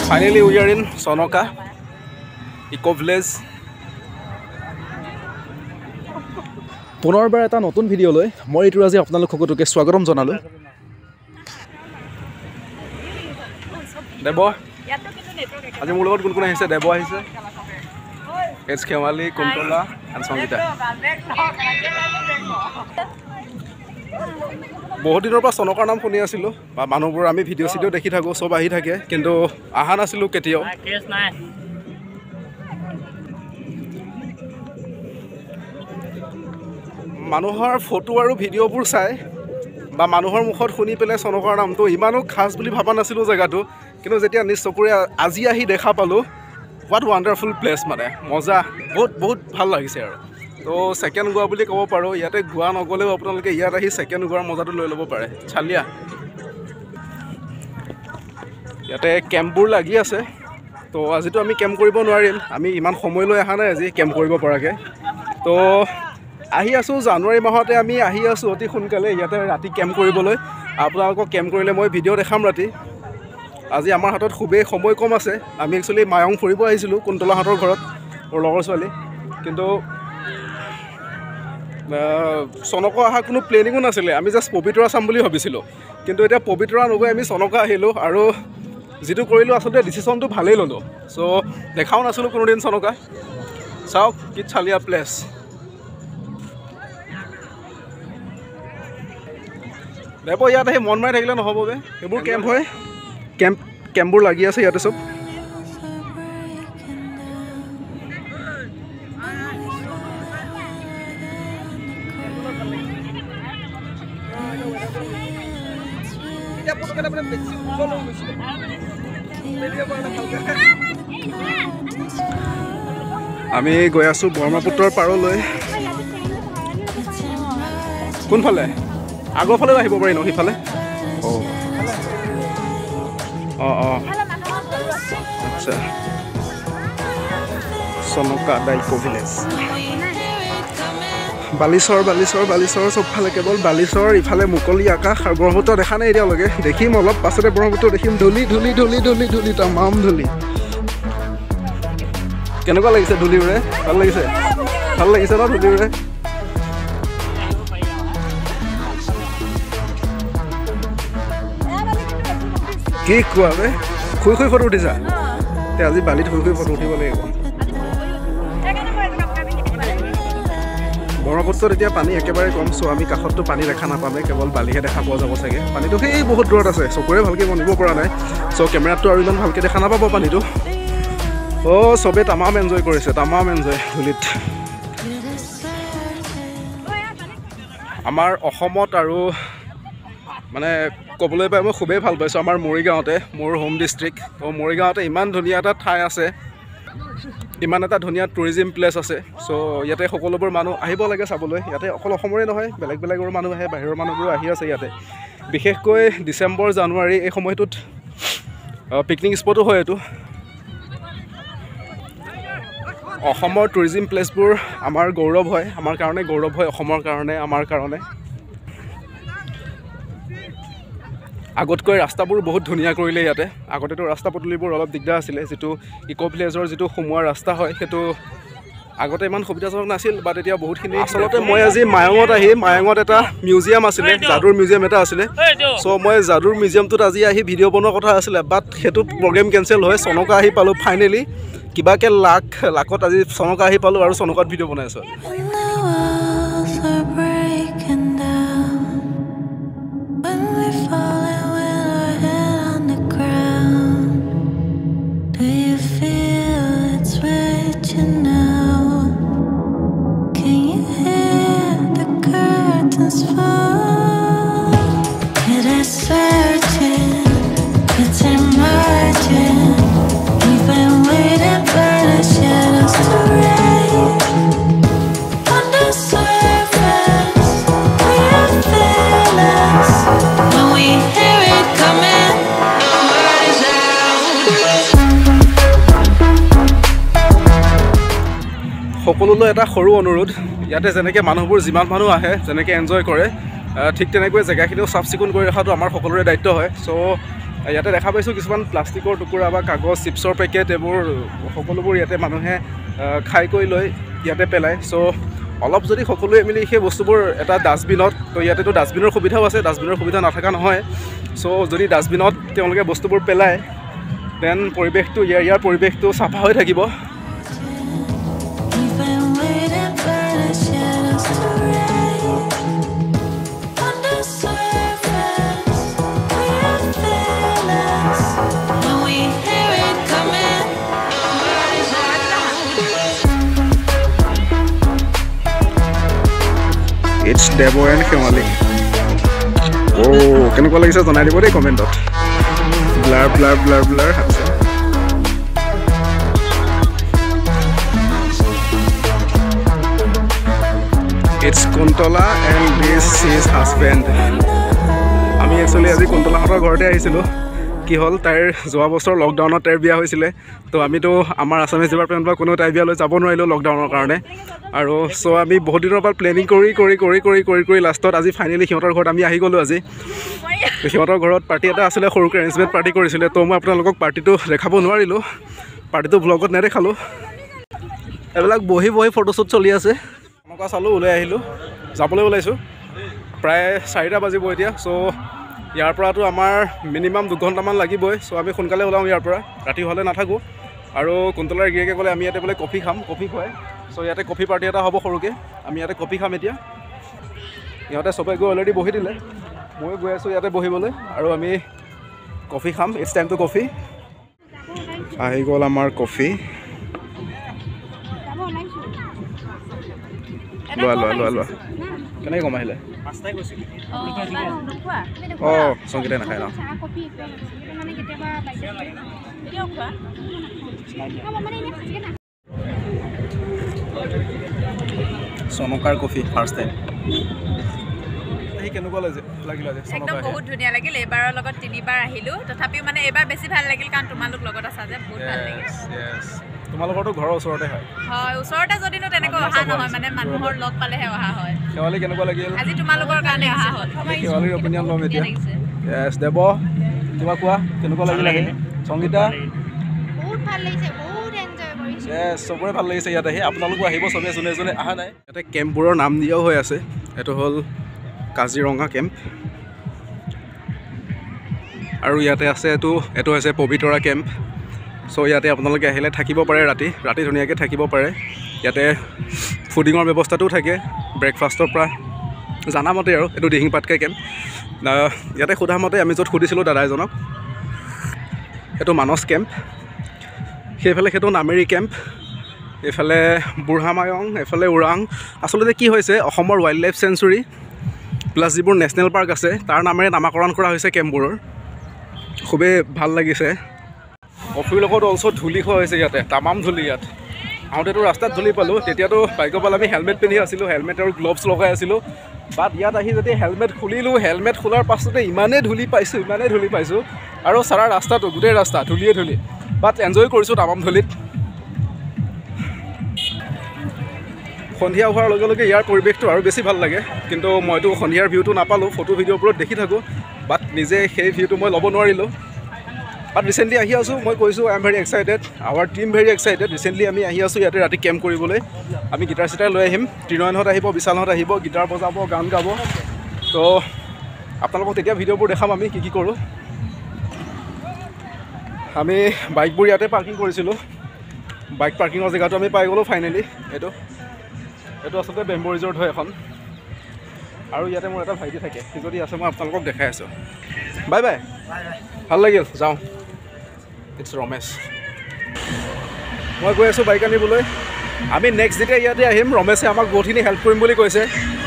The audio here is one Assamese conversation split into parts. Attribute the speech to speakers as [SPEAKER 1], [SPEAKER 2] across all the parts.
[SPEAKER 1] Finally, we are in Sonoka Eco Village. পুনৰবাৰ এটা নতুন ভিডিঅ লৈ মই এইটো আজি আপোনালোক সকলোকে স্বাগতম জনালো। দেব আজি মোৰ লগত কোন কোন আহিছে? দেব আহিছে, এচ খেমালি, কুন্তলা আৰু সংগীতা। বহুত দিনৰ পৰা চনকাৰ নাম শুনি আছিলোঁ বা মানুহবোৰ আমি ভিডিঅ' চিডিঅ' দেখি থাকোঁ, চব আহি থাকে, কিন্তু অহা নাছিলোঁ কেতিয়াও। মানুহৰ ফটো আৰু ভিডিঅ'বোৰ চাই বা মানুহৰ মুখত শুনি পেলাই চনকাৰ নামটো ইমানো খাছ বুলি ভবা নাছিলোঁ জেগাটো, কিন্তু যেতিয়া নিজ চকুৰে আজি আহি দেখা পালোঁ, হোৱাট ৱাণ্ডাৰফুল প্লেচ, মানে মজা, বহুত ভাল লাগিছে আৰু। তো ছেকেণ্ড গোৱা বুলি ক'ব পাৰোঁ। ইয়াতে গোৱা নগ'লেও আপোনালোকে ইয়াত আহি ছেকেণ্ড গোৱাৰ মজাটো লৈ ল'ব পাৰে। চালিয়া ইয়াতে কেম্পবোৰ লাগি আছে, তো আজিতো আমি কেম্প কৰিব নোৱাৰিম, আমি ইমান সময় লৈ অহা নাই আজি কেম্প কৰিব পৰাকৈ। তো আহি আছোঁ জানুৱাৰী মাহতে, আমি আহি আছোঁ অতি সোনকালে ইয়াতে ৰাতি কেম্প কৰিবলৈ। আপোনালোকক কেম্প কৰিলে মই ভিডিঅ' দেখাম ৰাতি। আজি আমাৰ হাতত খুবেই সময় কম আছে। আমি একচুৱেলি মায়ং ফুৰিব আহিছিলোঁ কুন্তলাহঁতৰ ঘৰত, মোৰ লগৰ ছোৱালী, কিন্তু চনকা অহা কোনো প্লেনিঙো নাছিলে। আমি জাষ্ট পবিতৰা চাম বুলি ভাবিছিলোঁ, কিন্তু এতিয়া পবিতৰা নগৈ আমি চনকা আহিলোঁ, আৰু যিটো কৰিলোঁ আচলতে ডিচিশ্যনটো ভালেই ল'লোঁ। চ' দেখাও নাছিলোঁ কোনোদিন চনকা। চাওক কি চালিয়া প্লেচ। দেব ইয়াত আহি মন মাৰি থাকিলে নহ'ব বে, সেইবোৰ কেম্প হয়, কেম্পবোৰ লাগি আছে ইয়াতে চব। আমি গৈ আছোঁ ব্ৰহ্মপুত্ৰৰ পাৰলৈ। কোনফালে? আগৰ ফালেও আহিব পাৰি ন সিফালে? অঁ আচ্ছা, চনকা ইকো ভিলেজ। বালিচৰ চবফালে কেৱল বালিচৰ, ইফালে মুকলি আকাশ, আৰু ব্ৰহ্মপুত্ৰ দেখা নাই এতিয়ালৈকে। দেখিম অলপ পাছতে ব্ৰহ্মপুত্ৰ দেখিম। ধূলি তামাম ধূলি। কেনেকুৱা লাগিছে ধূলি উৰে? ভাল লাগিছে ন ধূলি উৰে? কি কোৱা বে, শুই ফটো উঠিছা? এতিয়া আজি বালিত শুই ফটো উঠিব লাগিব। ব্ৰহ্মপুত্ৰত এতিয়া পানী একেবাৰে কম, চ' আমি কাষততো পানী দেখা নাপামেই, কেৱল বালিহে দেখা পোৱা যাব চাগে। পানীটো সেই বহুত দূৰত আছে, চকুৰে ভালকৈ মনিব পৰা নাই, চ' কেমেৰাতটো আৰু ইমান ভালকৈ দেখা নাপাব পানীটো। চবেই তামাম এনজয় কৰিছে, ধূলিত। আমাৰ অসমত আৰু মানে ক'বলৈ পাই মই খুবেই ভাল পাইছোঁ আমাৰ মৰিগাঁৱতে, মোৰ হোম ডিষ্ট্ৰিক্ট। তো মৰিগাঁৱতে ইমান ধুনীয়া এটা ঠাই আছে, ইমান এটা ধুনীয়া টুৰিজিম প্লেচ আছে। চ' ইয়াতে সকলোবোৰ মানুহ আহিব লাগে চাবলৈ। ইয়াতে অকল অসমৰে নহয়, বেলেগৰো মানুহ আহে, বাহিৰৰ মানুহবোৰো আহি আছে ইয়াতে। বিশেষকৈ ডিচেম্বৰ জানুৱাৰী এই সময়টোত পিকনিক স্পটো হয় এইটো। অসমৰ টুৰিজিম প্লেচবোৰ আমাৰ গৌৰৱ হয়, আমাৰ কাৰণে গৌৰৱ হয়, অসমৰ কাৰণে, আমাৰ কাৰণে। আগতকৈ ৰাস্তাবোৰ বহুত ধুনীয়া কৰিলে ইয়াতে। আগতেতো ৰাস্তা পদূলিবোৰ অলপ দিগদাৰ আছিলে। যিটো ইকো ভিলেজৰ যিটো সোমোৱা ৰাস্তা হয়, সেইটো আগতে ইমান সুবিধাজনক নাছিল, বাট এতিয়া বহুতখিনি। আচলতে মই আজি মায়ঙত এটা মিউজিয়াম আছিলে, যাদুৰ মিউজিয়াম এটা আছিলে। চ' মই যাদুৰ মিউজিয়ামটোত আজি আহি ভিডিঅ' বনোৱাৰ কথা আছিলে, বাট সেইটো প্ৰগ্ৰেম কেঞ্চেল হয়। চনকা আহি পালোঁ ফাইনেলি, কিবাকৈ লাকত আজি চনকা আহি পালোঁ, আৰু চনকাত ভিডিঅ' বনাই আছোঁ। সকলোলৈ এটা সৰু অনুৰোধ, ইয়াতে যেনেকৈ মানুহবোৰ যিমান মানুহ আহে, যেনেকৈ এনজয় কৰে, ঠিক তেনেকৈ জেগাখিনিও চাফ চিকুণ কৰি ৰখাটো আমাৰ সকলোৰে দায়িত্ব হয়। চ' ইয়াতে দেখা পাইছোঁ কিছুমান প্লাষ্টিকৰ টুকুৰা বা কাগজ চিপছৰ পেকেট এইবোৰ সকলোবোৰ ইয়াতে মানুহে খাই কৰি লৈ ইয়াতে পেলায় চ' অলপ যদি সকলোৱে মিলি সেই বস্তুবোৰ এটা ডাষ্টবিনত তো ইয়াতেতো ডাষ্টবিনৰ সুবিধাও আছে ডাষ্টবিনৰ সুবিধা নাথাকা নহয় চ' যদি ডাষ্টবিনত তেওঁলোকে বস্তুবোৰ পেলায় দেন পৰিৱেশটো ইয়াৰ পৰিৱেশটো চাফা হৈ থাকিব It's Debo and Shemali. Oh, কেনেকুৱা লাগিছে জনাই দিব দেই কমেণ্টত ব্লাৰ ব্লাৰ ব্লাৰ ব্লাৰ আছে It's Kuntola and this is husband. আমি একচুৱেলি আজি কুন্তলাহঁতৰ ঘৰতে আহিছিলোঁ কি হ'ল তাইৰ যোৱা বছৰ লকডাউনত তাইৰ বিয়া হৈছিলে তো আমিতো আমাৰ আছামিজ ডিপাৰ্টমেণ্টৰ পৰা কোনো তাইৰ বিয়ালৈ যাব নোৱাৰিলোঁ লকডাউনৰ কাৰণে আৰু চ' আমি বহুত দিনৰ পৰা প্লেনিং কৰি লাষ্টত আজি ফাইনেলি সিহঁতৰ ঘৰত আমি আহি গ'লোঁ আজি সিহঁতৰ ঘৰত পাৰ্টি এটা আছিলে সৰুকৈ এৰেঞ্জমেণ্ট পাৰ্টি কৰিছিলে তো মই আপোনালোকক পাৰ্টিটো দেখাব নোৱাৰিলোঁ পাৰ্টিটো ভ্লগত নেদেখালোঁ এইবিলাক বহি ফটোশ্বুট চলি আছে এনেকুৱা চালোঁ ওলাই আহিলোঁ যাবলৈ ওলাইছোঁ প্ৰায় 4টা বাজিব এতিয়া চ' ইয়াৰ পৰাতো আমাৰ মিনিমাম 2 ঘণ্টামান লাগিবই চ' আমি সোনকালে ওলাওঁ ইয়াৰ পৰা ৰাতি হ'লে নাথাকোঁ আৰু কুন্তলাৰ গিৰিয়েকে ক'লে আমি ইয়াতে বোলে কফি খাম কফি খুৱাই চ' ইয়াতে কফি পাৰ্টি এটা হ'ব সৰুকৈ আমি ইয়াতে কফি খাম এতিয়া ইহঁতে চবে গৈ অলৰেডি বহি দিলে ময়ো গৈ আছোঁ ইয়াতে বহিবলৈ আৰু আমি কফি খাম ইটছ টাইম টু কফি আহি গ'ল আমাৰ কফি লোৱা কেনেকৈ কম আহিলে অঁ সংগীতে নাখায় ন চনকাৰ কফি ফাৰ্ষ্ট টাইম কেনেকুৱা লাগিলে
[SPEAKER 2] একদম বহুত ধুনীয়া লাগিল এবাৰৰ লগত 3বাৰ আহিলোঁ তথাপিও মানে এবাৰ বেছি ভাল লাগিল কাৰণ তোমালোক লগত আছা যে বহুত ভাল লাগিল
[SPEAKER 1] তোমালোকৰতো ঘৰৰ ওচৰতে হয়
[SPEAKER 2] ওচৰতে যদিনো তেনেকৈ অহা নহয় মানে মানুহৰ লগ পালেহে অহা হয়
[SPEAKER 1] শেৱালি কেনেকুৱা লাগিল
[SPEAKER 2] আজি তোমালোকৰ কাৰণে অহা হ'ল
[SPEAKER 1] শেৱালিৰ অপিনিয়ন ল'ম এতিয়া য়েছ দেৱ কিবা কোৱা কেনেকুৱা লাগিল সংগীতা
[SPEAKER 3] বহুত ভাল লাগিছে বহুত এনজয় কৰিছোঁ
[SPEAKER 1] য়েছ চবৰে ভাল লাগিছে ইয়াত আহি আপোনালোকো আহিব চবে যোনে অহা নাই ইয়াতে কেম্পবোৰৰ নাম দিয়াও হৈ আছে এইটো হ'ল কাজিৰঙা কেম্প আৰু ইয়াতে আছে এইটো হৈছে পবিতৰা কেম্প চ' ইয়াতে আপোনালোকে আহিলে থাকিব পাৰে ৰাতি ধুনীয়াকৈ থাকিব পাৰে ইয়াতে ফুডিঙৰ ব্যৱস্থাটোও থাকে ব্ৰেকফাষ্টৰ পৰা জানামতে আৰু এইটো দিহিং পাটকাই কেম্প ইয়াতে সোধা মতে আমি য'ত সুধিছিলোঁ দাদা এজনক এইটো মানস কেম্প সেইফালে সেইটো নামেৰি কেম্প এইফালে বুঢ়ামায়ং এইফালে ওৰাং আচলতে কি হৈছে অসমৰ ৱাইল্ড লাইফ চেঞ্চুৰী প্লাছ যিবোৰ নেশ্যনেল পাৰ্ক আছে তাৰ নামেৰে নামাকৰণ কৰা হৈছে কেম্পবোৰৰ খুবেই ভাল লাগিছে কফিৰ লগত অলছ' ধূলি খোৱা হৈছে ইয়াতে তামাম ধূলি ইয়াত আহোঁতেতো ৰাস্তাত ধূলি পালোঁ তেতিয়াতো বাইকৰ পালে আমি হেলমেট পিন্ধি আছিলোঁ হেলমেট আৰু গ্লভছ লগাই আছিলোঁ বাট ইয়াত আহি যদি হেলমেট খুলিলোঁ হেলমেট খোলাৰ পাছতে ইমানেই ধূলি পাইছোঁ আৰু চাৰা ৰাস্তাটো গোটেই ৰাস্তা ধূলি বাট এনজয় কৰিছোঁ তামাম ধূলিত সন্ধিয়া হোৱাৰ লগে লগে ইয়াৰ পৰিৱেশটো আৰু বেছি ভাল লাগে কিন্তু মইতো সন্ধিয়াৰ ভিউটো নাপালোঁ ফটো ভিডিঅ'বোৰত দেখি থাকোঁ বাট নিজে সেই ভিউটো মই ল'ব নোৱাৰিলোঁ বাট ৰিচেণ্টলি আহি আছোঁ মই কৈছোঁ I am very excited our team very excited recently আমি আহি আছোঁ ইয়াতে ৰাতি কেম্প কৰিবলৈ আমি গিটাৰ চিটাৰ লৈ আহিম ত্ৰিনয়নহঁত আহিব বিশালহঁত আহিব গিটাৰ বজাব গান গাব তো আপোনালোকক তেতিয়া ভিডিঅ'বোৰ দেখাম আমি কি কৰোঁ আমি বাইকবোৰ ইয়াতে পাৰ্কিং কৰিছিলোঁ বাইক পাৰ্কিঙৰ জেগাটো আমি পাই গ'লোঁ ফাইনেলি এইটো আচলতে বেম্বো ৰিজৰ্ট হয় এখন আৰু ইয়াতে মোৰ এটা ভাইটি থাকে সি যদি আছে মই আপোনালোকক দেখাই আছোঁ বাই ভাল লাগিল যাওঁ ইটছ ৰমেশ মই গৈ আছোঁ বাইক আনিবলৈ আমি নেক্সট যেতিয়া ইয়াতে আহিম ৰমেশে আমাক বহুতখিনি হেল্প কৰিম বুলি কৈছে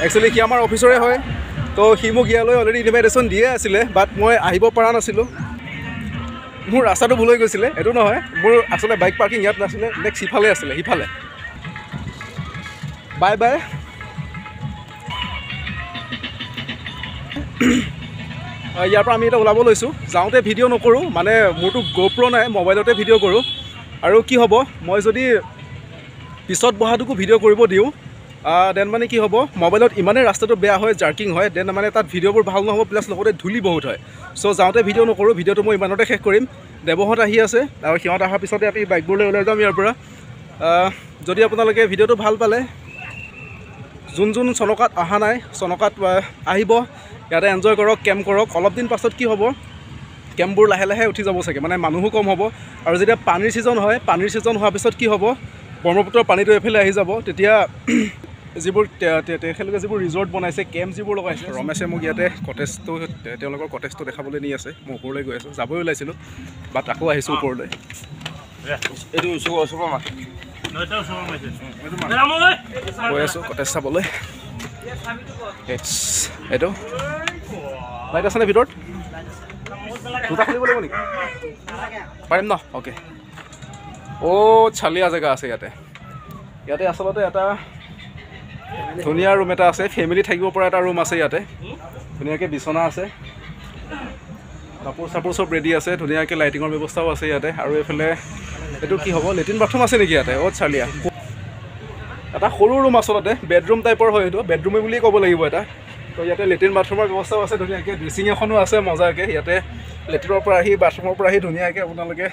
[SPEAKER 1] একচুৱেলি সি আমাৰ অফিচৰে হয় তো সি মোক ইয়ালৈ অলৰেডি ইনভাইটেশ্যন দিয়ে আছিলে বাট মই আহিব পৰা নাছিলোঁ মোৰ ৰাস্তাটো ভুল হৈ গৈছিলে এইটো নহয় মোৰ আচলতে বাইক পাৰ্কিং ইয়াত নাছিলে নেক্সট সিফালে আছিলে সিফালে বাই ইয়াৰ পৰা আমি এতিয়া ওলাব লৈছোঁ যাওঁতে ভিডিঅ' নকৰোঁ মানে মোৰতো গোপ্ৰ নাই মোবাইলতে ভিডিঅ' কৰোঁ আৰু কি হ'ব মই যদি পিছত বহাটোকো ভিডিঅ' কৰিব দিওঁ দেন মানে কি হ'ব মোবাইলত ইমানেই ৰাস্তাটো বেয়া হয় জাৰ্কিং হয় দেন মানে তাত ভিডিঅ'বোৰ ভাল নহ'ব প্লাছ লগতে ধূলি বহুত হয় চ' যাওঁতে ভিডিঅ' নকৰোঁ ভিডিঅ'টো মই ইমানতে শেষ কৰিম দেৱহঁত আহি আছে আৰু সিহঁত অহাৰ পিছতে আমি বাইকবোৰলৈ ওলাই যাম ইয়াৰ পৰা যদি আপোনালোকে ভিডিঅ'টো ভাল পালে যোন চনকাত অহা নাই চনকাত আহিব ইয়াতে এনজয় কৰক কেম্প কৰক অলপ দিন পাছত কি হ'ব কেম্পবোৰ লাহে লাহে উঠি যাব চাগে মানে মানুহো কম হ'ব আৰু যেতিয়া পানীৰ ছিজন হয় পানীৰ ছিজন হোৱাৰ পিছত কি হ'ব ব্ৰহ্মপুত্ৰৰ পানীটো এইফালে আহি যাব তেতিয়া যিবোৰ তেখেতলোকে যিবোৰ ৰিজৰ্ট বনাইছে কেম্প যিবোৰ লগাইছে ৰমেশে মোক ইয়াতে কটেজটো তেওঁলোকৰ কটেজটো দেখাবলৈ নি আছে মই ওপৰলৈ গৈ আছোঁ যাবই ওলাইছিলোঁ বাট আকৌ আহিছোঁ ওপৰলৈ গৈ আছোঁ কটেজ চাবলৈ এইটো লাইট আছেনে ভিতৰত দুটা খুলিব লাগিব নেকি পাৰিম ন অ'কে চালিয়া জেগা আছে ইয়াতে আচলতে এটা ধুনীয়া ৰুম এটা আছে ফেমিলি থাকিব পৰা এটা ৰুম আছে ইয়াতে ধুনীয়াকৈ বিচনা আছে কাপোৰ চাপোৰ চব ৰেডি আছে ধুনীয়াকৈ লাইটিঙৰ ব্যৱস্থাও আছে ইয়াতে আৰু এইফালে এইটো কি হ'ব লেট্ৰিন বাথৰুম আছে নেকি ইয়াতে চালিয়া এটা সৰু ৰুম আচলতে বেডৰুম টাইপৰ হয় এইটো বেডৰুমে বুলিয়ে ক'ব লাগিব এটা তো ইয়াতে লেট্ৰিন বাথৰুমৰ ব্যৱস্থাও আছে ধুনীয়াকৈ ড্ৰেছিং এখনো আছে মজাকৈ ইয়াতে লেট্ৰিনৰ পৰা আহি বাথৰুমৰ পৰা আহি ধুনীয়াকৈ আপোনালোকে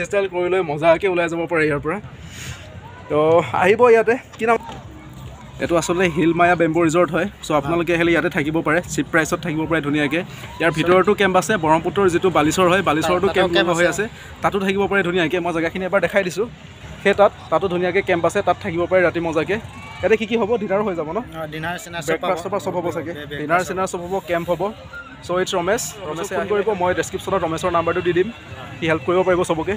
[SPEAKER 1] ষ্টাইল কৰি লৈ মজাকৈ ওলাই যাব পাৰে ইয়াৰ পৰা তো আহিব ইয়াতে কি নাম এইটো আচলতে হিলমায়া বেম্বো ৰিজৰ্ট হয় চ' আপোনালোকে আহিলে ইয়াতে থাকিব পাৰে চিপ প্ৰাইচত থাকিব পাৰে ধুনীয়াকৈ ইয়াৰ ভিতৰতো কেম্প আছে ব্ৰহ্মপুত্ৰৰ যিটো বালিচৰ হয় বালিচৰতো কেম্প হৈ আছে তাতো থাকিব পাৰে ধুনীয়াকৈ মই জেগাখিনি এবাৰ দেখাই দিছোঁ সেই তাতো ধুনীয়াকৈ কেম্প আছে তাত থাকিব পাৰে ৰাতি মজাকৈ ইয়াতে কি হ'ব ডিনাৰ হৈ যাব ন ব্ৰেকফাষ্টৰ পৰা চব হ'ব চাগে ডিনাৰ চিনাৰ চব হ'ব কেম্প হ'ব চ' ইটছ ৰমেশে ফোন কৰিব মই ডেছক্ৰিপশ্যনত ৰমেশৰ নাম্বাৰটো দি দিম সি হেল্প কৰিব পাৰিব চবকে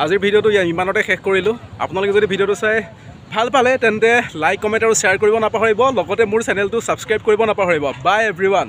[SPEAKER 1] আজিৰ ভিডিঅ'টো ইমানতে শেষ কৰিলোঁ আপোনালোকে যদি ভিডিঅ'টো চাই ভাল পালে তেন্তে লাইক কমেণ্ট আৰু শ্বেয়াৰ কৰিব নাপাহৰিব লগতে মোৰ চেনেলটো ছাবস্ক্ৰাইব কৰিব নাপাহৰিব বাই এভৰিৱান